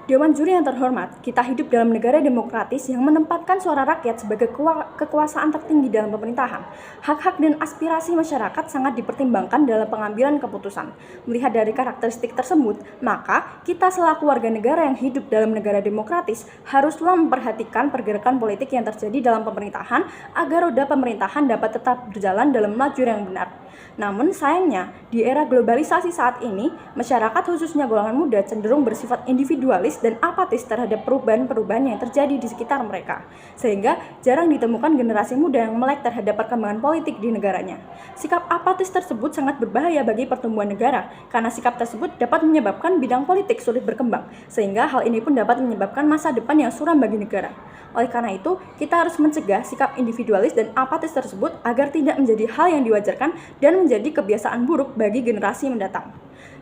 Dewan Juri yang terhormat, kita hidup dalam negara demokratis yang menempatkan suara rakyat sebagai kekuasaan tertinggi dalam pemerintahan. Hak-hak dan aspirasi masyarakat sangat dipertimbangkan dalam pengambilan keputusan. Melihat dari karakteristik tersebut, maka kita selaku warga negara yang hidup dalam negara demokratis haruslah memperhatikan pergerakan politik yang terjadi dalam pemerintahan agar roda pemerintahan dapat tetap berjalan dalam lajur yang benar. Namun sayangnya, di era globalisasi saat ini, masyarakat khususnya golongan muda cenderung bersifat individualis dan apatis terhadap perubahan-perubahan yang terjadi di sekitar mereka. Sehingga jarang ditemukan generasi muda yang melek terhadap perkembangan politik di negaranya. Sikap apatis tersebut sangat berbahaya bagi pertumbuhan negara, karena sikap tersebut dapat menyebabkan bidang politik sulit berkembang, sehingga hal ini pun dapat menyebabkan masa depan yang suram bagi negara. Oleh karena itu, kita harus mencegah sikap individualis dan apatis tersebut agar tidak menjadi hal yang diwajarkan dan menjadi kebiasaan buruk bagi generasi mendatang.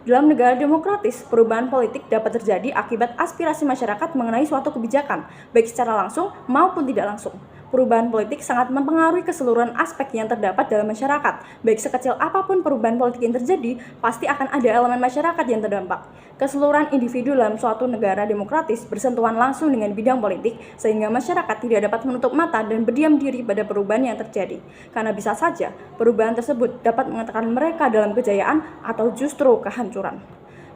Dalam negara demokratis, perubahan politik dapat terjadi akibat aspirasi masyarakat mengenai suatu kebijakan, baik secara langsung maupun tidak langsung. Perubahan politik sangat mempengaruhi keseluruhan aspek yang terdapat dalam masyarakat. Baik sekecil apapun perubahan politik yang terjadi, pasti akan ada elemen masyarakat yang terdampak. Keseluruhan individu dalam suatu negara demokratis bersentuhan langsung dengan bidang politik, sehingga masyarakat tidak dapat menutup mata dan berdiam diri pada perubahan yang terjadi. Karena bisa saja, perubahan tersebut dapat mengatakan mereka dalam kejayaan atau justru kehancuran.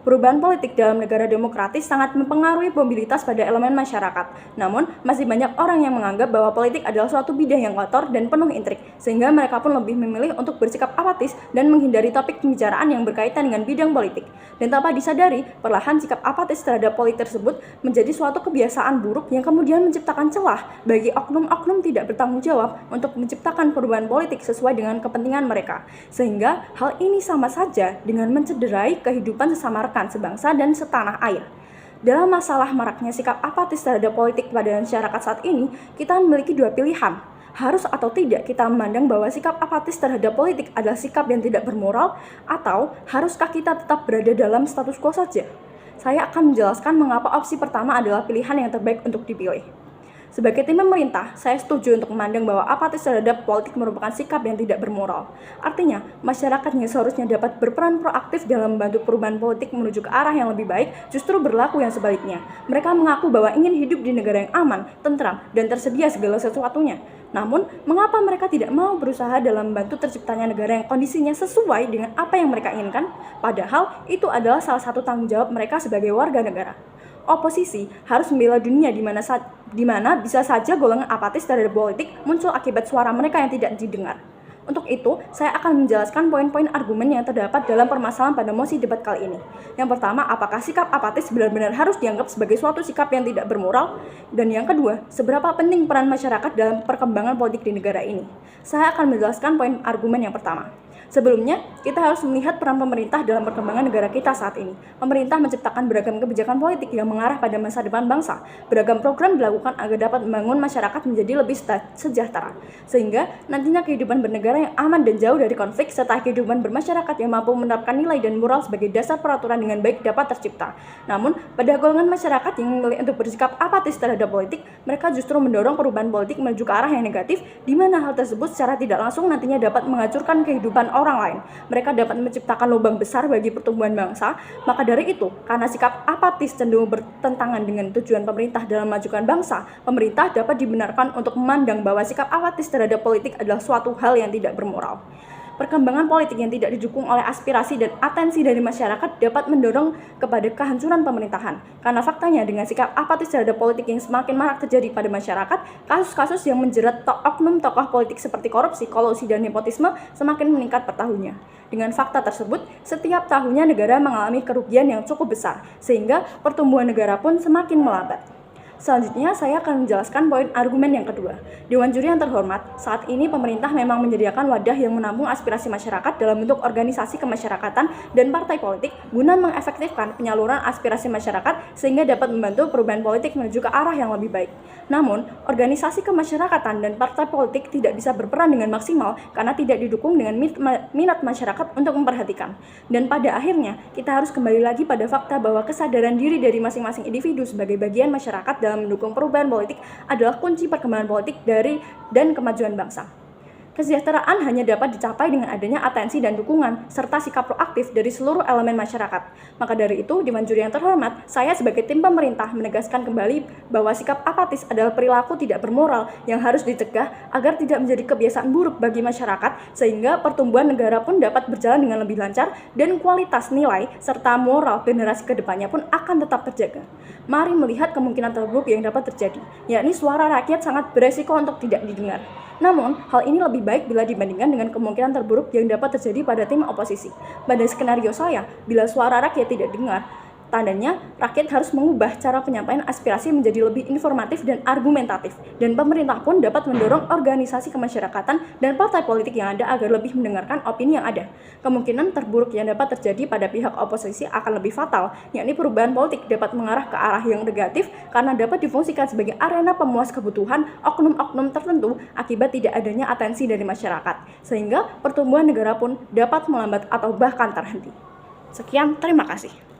Perubahan politik dalam negara demokratis sangat mempengaruhi mobilitas pada elemen masyarakat. Namun, masih banyak orang yang menganggap bahwa politik adalah suatu bidang yang kotor dan penuh intrik, sehingga mereka pun lebih memilih untuk bersikap apatis dan menghindari topik pembicaraan yang berkaitan dengan bidang politik. Dan tanpa disadari, perlahan sikap apatis terhadap politik tersebut menjadi suatu kebiasaan buruk yang kemudian menciptakan celah bagi oknum-oknum tidak bertanggung jawab untuk menciptakan perubahan politik sesuai dengan kepentingan mereka. Sehingga hal ini sama saja dengan mencederai kehidupan sesama rekan sebangsa dan setanah air. Dalam masalah maraknya sikap apatis terhadap politik pada masyarakat saat ini, kita memiliki dua pilihan. Harus atau tidak kita memandang bahwa sikap apatis terhadap politik adalah sikap yang tidak bermoral, atau haruskah kita tetap berada dalam status quo saja? Saya akan menjelaskan mengapa opsi pertama adalah pilihan yang terbaik untuk dipilih. Sebagai tim pemerintah, saya setuju untuk memandang bahwa apatis terhadap politik merupakan sikap yang tidak bermoral. Artinya, masyarakat yang seharusnya dapat berperan proaktif dalam membantu perubahan politik menuju ke arah yang lebih baik, justru berlaku yang sebaliknya. Mereka mengaku bahwa ingin hidup di negara yang aman, tentram, dan tersedia segala sesuatunya. Namun, mengapa mereka tidak mau berusaha dalam membantu terciptanya negara yang kondisinya sesuai dengan apa yang mereka inginkan? Padahal, itu adalah salah satu tanggung jawab mereka sebagai warga negara. Oposisi harus membela dunia di mana bisa saja golongan apatis terhadap politik muncul akibat suara mereka yang tidak didengar. Untuk itu, saya akan menjelaskan poin-poin argumen yang terdapat dalam permasalahan pada mosi debat kali ini. Yang pertama, apakah sikap apatis benar-benar harus dianggap sebagai suatu sikap yang tidak bermoral? Dan yang kedua, seberapa penting peran masyarakat dalam perkembangan politik di negara ini? Saya akan menjelaskan poin argumen yang pertama. Sebelumnya, kita harus melihat peran pemerintah dalam perkembangan negara kita saat ini. Pemerintah menciptakan beragam kebijakan politik yang mengarah pada masa depan bangsa. Beragam program dilakukan agar dapat membangun masyarakat menjadi lebih sejahtera. Sehingga nantinya kehidupan bernegara yang aman dan jauh dari konflik, serta kehidupan bermasyarakat yang mampu menerapkan nilai dan moral sebagai dasar peraturan dengan baik dapat tercipta. Namun, pada golongan masyarakat yang memilih untuk bersikap apatis terhadap politik, mereka justru mendorong perubahan politik menuju ke arah yang negatif, di mana hal tersebut secara tidak langsung nantinya dapat menghancurkan kehidupan orang lain. Mereka dapat menciptakan lubang besar bagi pertumbuhan bangsa. Maka dari itu, karena sikap apatis cenderung bertentangan dengan tujuan pemerintah dalam memajukan bangsa, pemerintah dapat dibenarkan untuk memandang bahwa sikap apatis terhadap politik adalah suatu hal yang tidak bermoral. Perkembangan politik yang tidak didukung oleh aspirasi dan atensi dari masyarakat dapat mendorong kepada kehancuran pemerintahan. Karena faktanya dengan sikap apatis terhadap politik yang semakin marak terjadi pada masyarakat, kasus-kasus yang menjerat oknum tokoh politik seperti korupsi, kolusi, dan nepotisme semakin meningkat per tahunnya. Dengan fakta tersebut, setiap tahunnya negara mengalami kerugian yang cukup besar, sehingga pertumbuhan negara pun semakin melambat. Selanjutnya, saya akan menjelaskan poin argumen yang kedua. Dewan Juri yang terhormat, saat ini pemerintah memang menyediakan wadah yang menampung aspirasi masyarakat dalam bentuk organisasi kemasyarakatan dan partai politik guna mengefektifkan penyaluran aspirasi masyarakat sehingga dapat membantu perubahan politik menuju ke arah yang lebih baik. Namun, organisasi kemasyarakatan dan partai politik tidak bisa berperan dengan maksimal karena tidak didukung dengan minat masyarakat untuk memperhatikan. Dan pada akhirnya, kita harus kembali lagi pada fakta bahwa kesadaran diri dari masing-masing individu sebagai bagian masyarakat dalam mendukung perubahan politik adalah kunci perkembangan politik dan kemajuan bangsa. Kesejahteraan hanya dapat dicapai dengan adanya atensi dan dukungan, serta sikap proaktif dari seluruh elemen masyarakat. Maka dari itu, Dewan Juri yang terhormat, saya sebagai tim pemerintah menegaskan kembali bahwa sikap apatis adalah perilaku tidak bermoral yang harus dicegah agar tidak menjadi kebiasaan buruk bagi masyarakat, sehingga pertumbuhan negara pun dapat berjalan dengan lebih lancar dan kualitas nilai serta moral generasi kedepannya pun akan tetap terjaga. Mari melihat kemungkinan terburuk yang dapat terjadi, yakni suara rakyat sangat beresiko untuk tidak didengar. Namun, hal ini lebih baik bila dibandingkan dengan kemungkinan terburuk yang dapat terjadi pada tim oposisi. Pada skenario saya, bila suara rakyat tidak dengar, tandanya rakyat harus mengubah cara penyampaian aspirasi menjadi lebih informatif dan argumentatif. Dan pemerintah pun dapat mendorong organisasi kemasyarakatan dan partai politik yang ada agar lebih mendengarkan opini yang ada. Kemungkinan terburuk yang dapat terjadi pada pihak oposisi akan lebih fatal, yakni perubahan politik dapat mengarah ke arah yang negatif karena dapat difungsikan sebagai arena pemuas kebutuhan oknum-oknum tertentu akibat tidak adanya atensi dari masyarakat, sehingga pertumbuhan negara pun dapat melambat atau bahkan terhenti. Sekian, terima kasih.